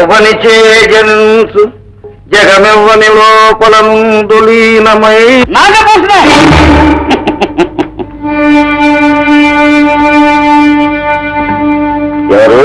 ఎవ్వని చేయజనించు జగమెవ్వని లోపలందులీనమై నాగభూషణ ఎవరు?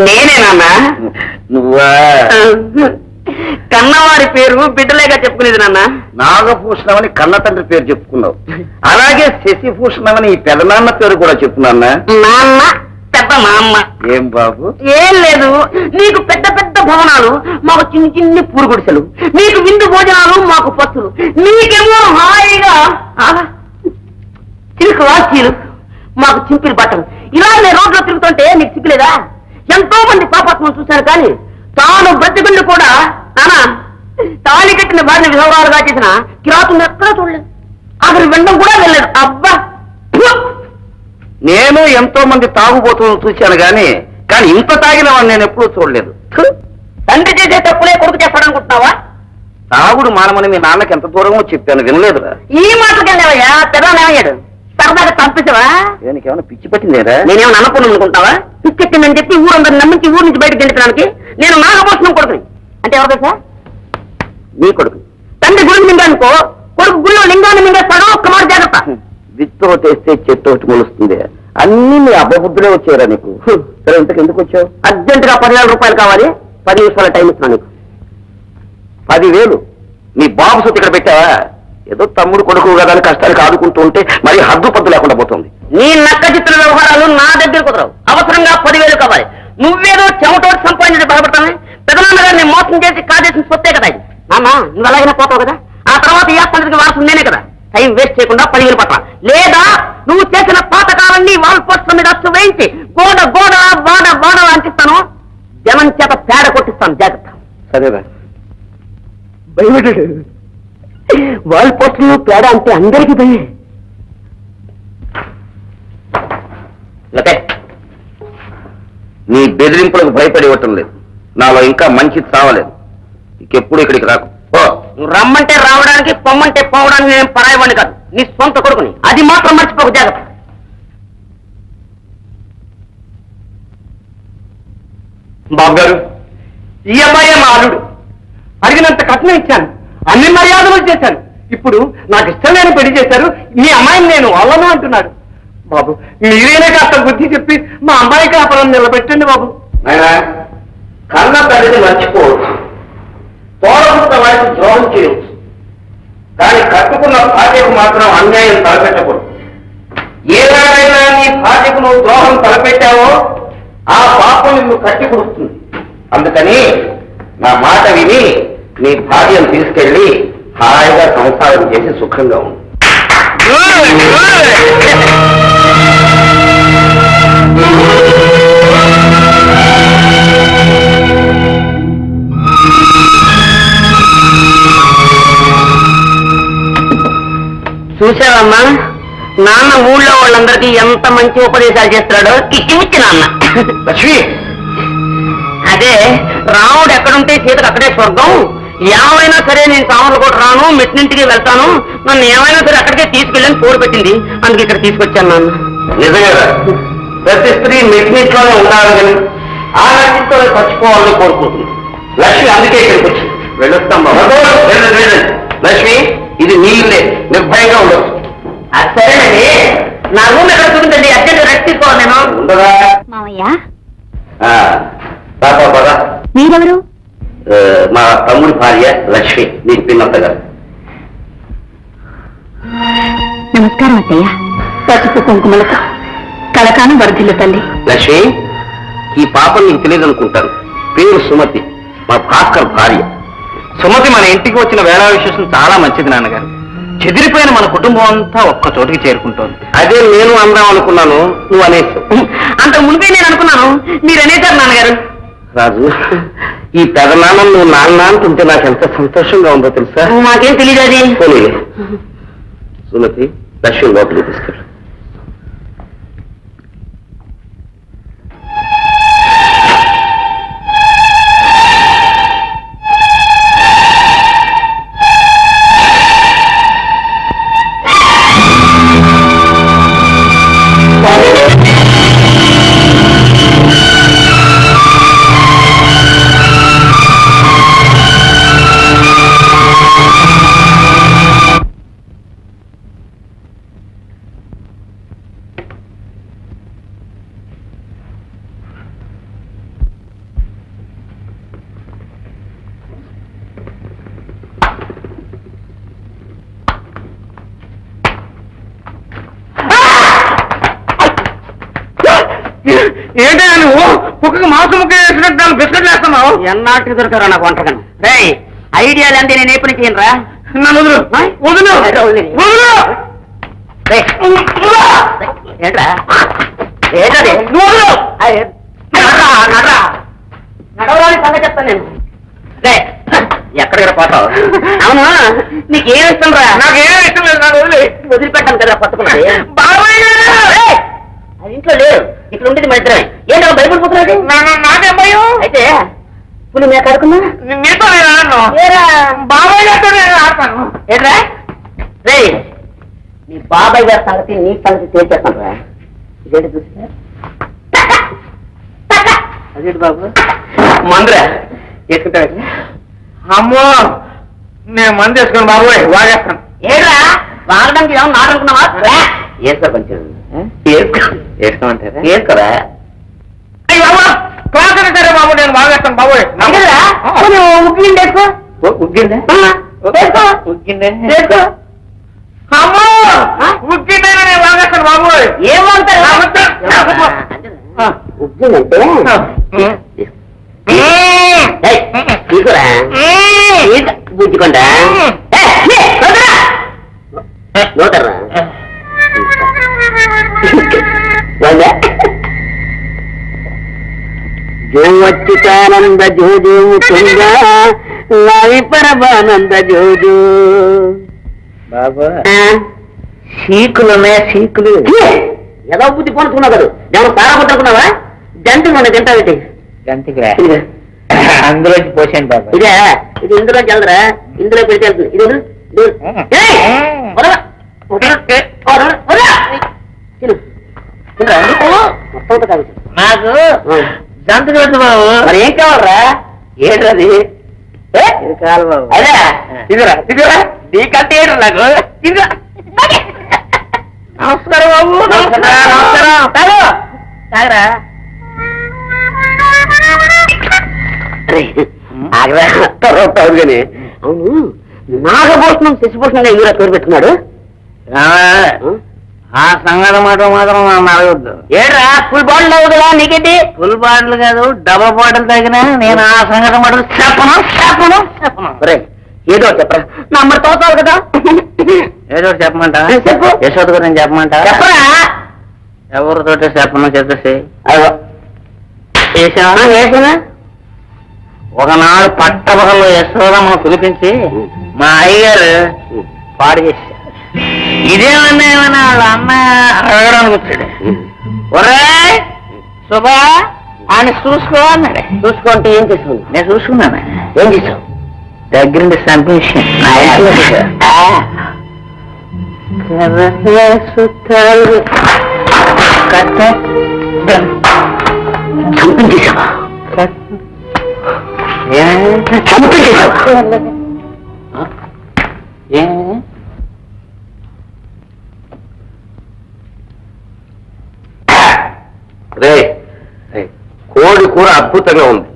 నేనేనా? నువ్వా? కన్నవారి పేరు బిడ్డలేగా చెప్పుకునేది నాన్న. నాగభూషణమని కన్న తండ్రి పేరు చెప్పుకున్నావు, అలాగే శశిభూషణమని ఈ పెదనాన్న పేరు కూడా చెప్పుకున్నా. నాన్న పెద్ద మా అమ్మ. ఏం బాబు? ఏం లేదు, నీకు పెద్ద పెద్ద భవనాలు, మాకు చిన్ని చిన్ని పూరు గుడిసెలు, నీకు విందు భోజనాలు, మాకు పత్తులు, నీకేమో హాయిగా చిలుకు వాచీలు, మాకు చింపిలు బట్టలు. ఇలా నేను రోడ్లో తిరుగుతుంటే నీకు సిగ్గులేదా? ఎంతో మంది పాపాత్మను చూశాను, కానీ తాను బ్రతికుండి కూడా నానా తాళి కట్టిన భార్య విధవరాలుగా చేసిన కిరాతుని ఎక్కడా చూడలేదు. అక్కడ వినడం కూడా వెళ్ళలేదు. అబ్బా, నేను ఎంతో మంది తాగుబోతులను చూశాను కానీ ఇంత తాగిన వాడిని నేను ఎప్పుడూ చూడలేదు. తండ్రి చేసే తప్పులే కొడుకు చేస్తాడనుకుంటున్నావా? తాగుడు మానమని మీ నాన్నకి ఎంత దూరమో చెప్పాను, వినలేదురా. ఈ మాటకి వెళ్ళావయ్యా, తెరవనేమయ్యాడు. సరదాగా పంపించవా? దేనికి ఏమైనా పిచ్చి పట్టిందేరా? నేనేమన్నా అనుకున్నాను అనుకుంటావా? పిచ్చెక్కిందని చెప్పి ఊరందరిని నమ్మించి ఊరి నుంచి బయటకు గెలిచడానికి నేను నాగభూషణం కొడుకుని. అంటే ఎవరు తెలుసా? నీ కొడుకు. తండ్రి గుడిని మింగానుకో, కొడుకు గుళ్ళో లింగాన్ని మింగేస్తాడో ఒక్క మాట జాగ్రత్త. విత్తు తెస్తే చెట్టు ఒకటి మొలుస్తుంది. అన్ని నీ అబ్బబుద్ధులే వచ్చారా నీకు? సరే, ఇంతకు ఎందుకు వచ్చావు? అర్జెంటుగా 10,000 రూపాయలు కావాలి, 10 నిమిషాల టైం ఇస్తున్నా నీకు. 10,000? నీ బాబు సొత్తు ఇక్కడ పెట్టావా? ఏదో తమ్ముడు కొడుకు కదా అని కష్టానికి ఆదుకుంటూ ఉంటే మరి హద్దు పద్దు లేకుండా పోతుంది. నీ నక్క చిత్ర వ్యవహారాలు నా దగ్గర కుదరవు. అవసరంగా 10,000 కావాలి. నువ్వేదో చెమటోటి సంపాదించి బాధపడతానే. పెదనాన్నగారిని మోసం చేసి కాజేసిన సొత్తే కదా ఇది. నాన్న, నువ్వు అలాగైనా పోతావు కదా. ఆ తర్వాత ఈ ఆస్తంత్రికి వారసు నేనే కదా. టైం వేస్ట్ చేయకుండా 10,000 పట్ల, లేదా నువ్వు చేసిన పాతకాలన్నీ వాల్ పోస్టుల మీద అచ్చు వేయించి గోడ గోడ వాడ వాడ అంటిస్తాను. జనం చేత పేడ కొట్టిస్తాను, జాగ్రత్త. సరేరా. భయపడ్డాడు. వాల్ పోస్టులు పేడ అంటే అందరికీ భయే. నీ బెదిరింపులకు భయపడి ఇవ్వటం లేదు. నాలో ఇంకా మంచి చావలేదు. ఇంకెప్పుడు ఇక్కడికి రాకు. నువ్వు రమ్మంటే రావడానికి, పొమ్మంటే పోవడానికి నేను పరాయవాణ్ణి కాదు, నీ సొంత కొడుకుని. అది మాత్రం మర్చిపోక, జాగ్రత్త. బాబు గారు, ఈ అమ్మాయి మా అల్లుడు. అడిగినంత కట్నం ఇచ్చాను, అన్ని మర్యాదలు చేశాను. ఇప్పుడు నాకు ఇష్టం లేని పెళ్లి చేశారు. మీ అమ్మాయిని నేను వాళ్ళను అంటున్నాడు. బాబు, మీరేనే కాస్త బుద్ధి చెప్పి మా అమ్మాయి కాపురం నిలబెట్టండి బాబు. కన్న తల్లిని మర్చిపోవచ్చు, తోడబుట్ట వారికి ద్రోహం చేయవచ్చు, కానీ కట్టుకున్న భార్యకు మాత్రం అన్యాయం తలపెట్టకూడదు. ఏనాడైనా నీ భార్యకు నువ్వు ద్రోహం తలపెట్టావో ఆ పాపం నిన్ను కట్టి కుడుస్తుంది. అందుకని నా మాట విని నీ భార్యను తీసుకెళ్లి హాయిగా సంసారం చేసి సుఖంగా ఉంది. చూసావమ్మా, నాన్న ఊళ్ళో వాళ్ళందరికీ ఎంత మంచి ఉపదేశాలు చేస్తున్నాడో. కిచ్చిమిచ్చి నాన్న. లక్ష్మి, అదే రాముడు ఎక్కడుంటే సీతకు అక్కడే స్వర్గం. ఏమైనా సరే నేను సామాన్లు కూడా రాను, మెట్టింటికి వెళ్తాను, నన్ను ఏమైనా సరే అక్కడికే తీసుకెళ్ళని పోరు పెట్టింది. అందుకే ఇక్కడ తీసుకొచ్చాను నాన్న. నిజంగా ప్రతి స్త్రీ మెట్టింట్లోనే ఉండాలని, ఆ నటితో చచ్చిపోవాలని కోరుకుంటుంది. లక్ష్మి అందుకే ఇక్కడికి వచ్చింది. వెళ్ళొస్తాం బాబా. వెళ్ళండి. లక్ష్మి, ఇది నీ ఇల్లే, నిర్భయంగా ఉండొచ్చు. అది సరేనండి, నా రూమ్ ఎక్కడ చూపించండి, అర్జెంట్ రెస్ట్ తీసుకోవాలి నేను. ఉండదా? మావయ్య, పద. మీరెవరు? మా తమ్ముడి భార్య లక్ష్మి, నీకు పిన్నంత గారు. నమస్కారం అత్తయ్య. పసుపు కుంకుమలతో కలకాలం వరదిల్లు తల్లి. లక్ష్మి, ఈ పాపం నీకు తెలియదు అనుకుంటాను. పేరు సుమతి, మా భాస్కర్ భార్య. సుమతి మన ఇంటికి వచ్చిన వేళ విశేషం చాలా మంచిది నాన్నగారు. చెదిరిపోయిన మన కుటుంబం అంతా ఒక్క చోటికి చేరుకుంటోంది. అదే నేను అందాం అనుకున్నాను, నువ్వు అనేసావు. అంత మునిపే నేను అనుకున్నాను, మీరు అనేసారు నాన్నగారు. రాజు, ఈ పెదనాన్న నువ్వు నాన్న అంటుంటే నాకు ఎంత సంతోషంగా ఉందో తెలుసా? మాకేం తెలియదు అది. సుమతి, లక్ష్మి లోపలికి తీసుకెళ్ళు. ఏంటో నువ్వు కుక్కకి మాంసం ముక్క వేసినట్టు దాన్ని బిస్కెట్లు వేస్తున్నావు. ఎన్నాటికి దొరకరా నాకు వంటకను. రే ఐడియాలు అంతే నేను ఏ పని చేయనురా. నన్ను వదులు వదులు వదులు. ఏంట్రా ఏంటది నడవడానికి సంగతి చెప్తాను నేను. రే ఎక్కడికి పోతావు? అవును నీకేం ఇష్టం రా? నాకేం ఇష్టం లేదు. నాకు వదిలే. వదిలిపెట్టాను కదా పట్టుకున్నది. బాబాయ్ అది ఇంట్లో లేదు, ఇక్కడ ఉండేది మా ఇద్దరే. ఏంటో భయపడిపోతున్నాడు. నాకేం భయం? అయితే పులి మేక ఆడుకున్నా నీతో నేను ఆడను. బాబాయ్ గారితో నేను ఆడతాను. ఏంట్రా రే నీ బాబాయ్ గారి సంగతి నీ సంగతి తేల్చేస్తాను రా. ఇదేంటి చూసా అదేంటి బాబు మందురా వేసుకుంటా. అమ్మో నేను మందు వేసుకుని బాబోయ్ వాగేస్తాను. ఏడ్రా వాడడానికి ఏమన్నా నాటనుకున్నావా? వేసుకో కొంచెం వేసుకోమంటారా? వేసుకోరా. క్లాస్ సరే బాబు నేను వాగేస్తాను బాబోయ్. ఉగ్గిండి వేసుకో. ఉగ్గిందే వేసుకో ఉగ్గిందే వేసుకో. అమ్మో ఉగ్గిందైనా నేను వాగేస్తాను బాబోయ్. ఏమంటారు ఉగ్గిందంటే తీసుకురా బుజ్జుకుంటా నోటర్రా జోవచ్చితానంద జోజో తుంగా లావి పరమానంద జోజో. బాబు సీకులు ఉన్నాయా? సీకులు ఏదో బుద్ధి పోనుకున్నావు కదా. ఏమన్నా సారపట్టుకున్నావా? జంతువు మన తింటావేటి? గంతికిరా అందులోకి పోసాను బాబు. ఇదే ఇది ఇందులోకి వెళ్దరా? ఇందులో పెడితే వెళ్తుంది. ఇది వదలు. నాకు జంతుకు వద్దు బాబు. మరి ఏం కావాలరా? ఏంటది? ఇది కాదు బాబు. అదే ఇదిరా ఇదిరా నీకంటే ఏంటి నాకు? నమస్కారం బాబు. నమస్కారం. తాగరా కానీ. అవును నాగభూషణం శశిభూషణంగా ఎవరా పేరు పెట్టుకున్నాడు? ఆ సంగతి మాట మాత్రం నన్ను అడగొద్దు. ఏడ్రా ఫుల్ బాటిల్ అవుతుందా నీకేంటి? ఫుల్ బాటిల్ కాదు డబల్ బాటిల్ తగిన నేను ఆ సంగతి మాట చెప్పను. ఏదో చెప్పరా? నంబర్ తోతావు కదా. ఏదో చెప్పమంటా? చెప్పు. యశోద గురించి చెప్పమంటా? చెప్పరా? ఎవరితోటి చెప్పను చెప్పేసి. వేసానా? ఒకనాడు పట్టపగల్లో యశోదమ్మను పిలిపించి మా అయ్యగారు పాడు చేశారు. ఇదేమన్నా వాళ్ళ అన్న అడగడానికి వచ్చాడు. ఒరే శుభా ఆయన చూసుకో అన్నాడు. చూసుకుంటే ఏం చేసుకుంది? నేను చూసుకున్నాను. ఏం చేసావు? దగ్గరుండి చంపేసి చంపించేసావా? రే కోడి కూర అద్భుతంగా ఉంది.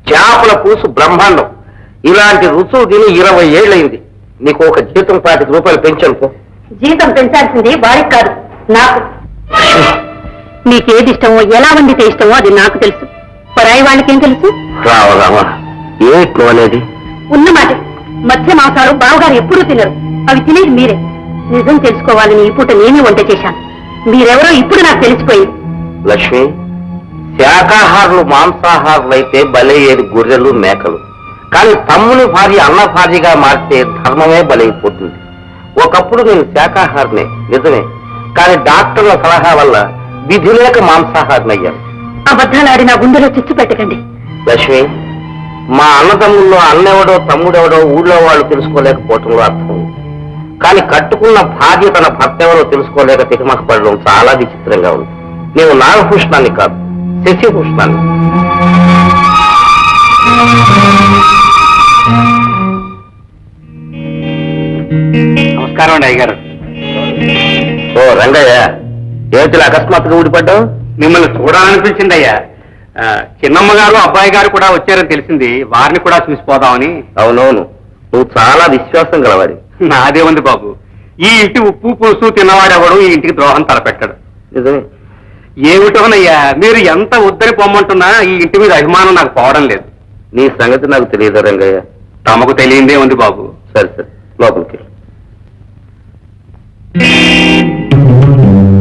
చేపల పులుసు బ్రహ్మాండం. ఇలాంటి రుచులు తిని 20 ఏళ్ళయింది. నీకు ఒక జీతం 25 రూపాయలు పెంచనుకో. జీతం పెంచాల్సింది వారికి కాదు, నాకు. నీకేది ఇష్టమో ఎలా వండితే ఇష్టమో అది నాకు తెలుసు. పరాయి వాళ్ళకేం తెలుసు? రావరామా ఏమిటి అనేది? ఉన్నమాట మత్స్య మాంసాలు బావగారు ఎప్పుడూ తినరు. అవి తినేది మీరే. నిజం తెలుసుకోవాలని ఈ పూట నేనే వంట చేశాను. మీరెవరో ఇప్పుడు నాకు తెలిసిపోయింది. లక్ష్మి, శాకాహారులు మాంసాహారులు అయితే బలయ్యేది గొర్రెలు మేకలు. కానీ తమ్ముని భార్య అన్న భార్యగా మారితే ధర్మమే బలైపోతుంది. ఒకప్పుడు నేను శాకాహారినే నిజమే, కానీ డాక్టర్ల సలహా వల్ల విధి లేక మాంసాహారినయ్యాను. అబద్ధాలాడి నా గుండెలో చిచ్చు పెట్టకండి. లక్ష్మి, మా అన్నదమ్ముల్లో అన్నెవడో తమ్ముడెవడో ఊళ్ళో వాళ్ళు తెలుసుకోలేకపోవటంలో అర్థం ఉంది. కానీ కట్టుకున్న భార్య తన భర్త ఎవరో తెలుసుకోలేక తికమక పడడం చాలా విచిత్రంగా ఉంది. నేను నాగభూషణాన్ని కాదు, శశిభూషణాన్ని. నమస్కారం అండి అయ్యగారు. ఓ రంగయ్య, ఏమిటి అకస్మాత్తుగా ఊడిపడ్డావు? మిమ్మల్ని చూడాలనిపించింది అయ్యా. చిన్నమ్మ గారు అబ్బాయి గారు కూడా వచ్చారని తెలిసింది. వారిని కూడా చూసిపోదామని. అవునవును, నువ్వు చాలా విశ్వాసం గలవాడి. నాదే ఉంది బాబు. ఈ ఇంటి ఉప్పు పులుసు తిన్నవాడెవడు ఈ ఇంటికి ద్రోహం తలపెట్టాడు. నిజమే. ఏమిటోనయ్యా, మీరు ఎంత వద్దని పొమ్మంటున్నా ఈ ఇంటి మీద అభిమానం నాకు పోవడం లేదు. నీ సంగతి నాకు తెలియదు రంగయ్య. తమకు తెలియందే ఉంది బాబు. సరే సరే, లోపలికి.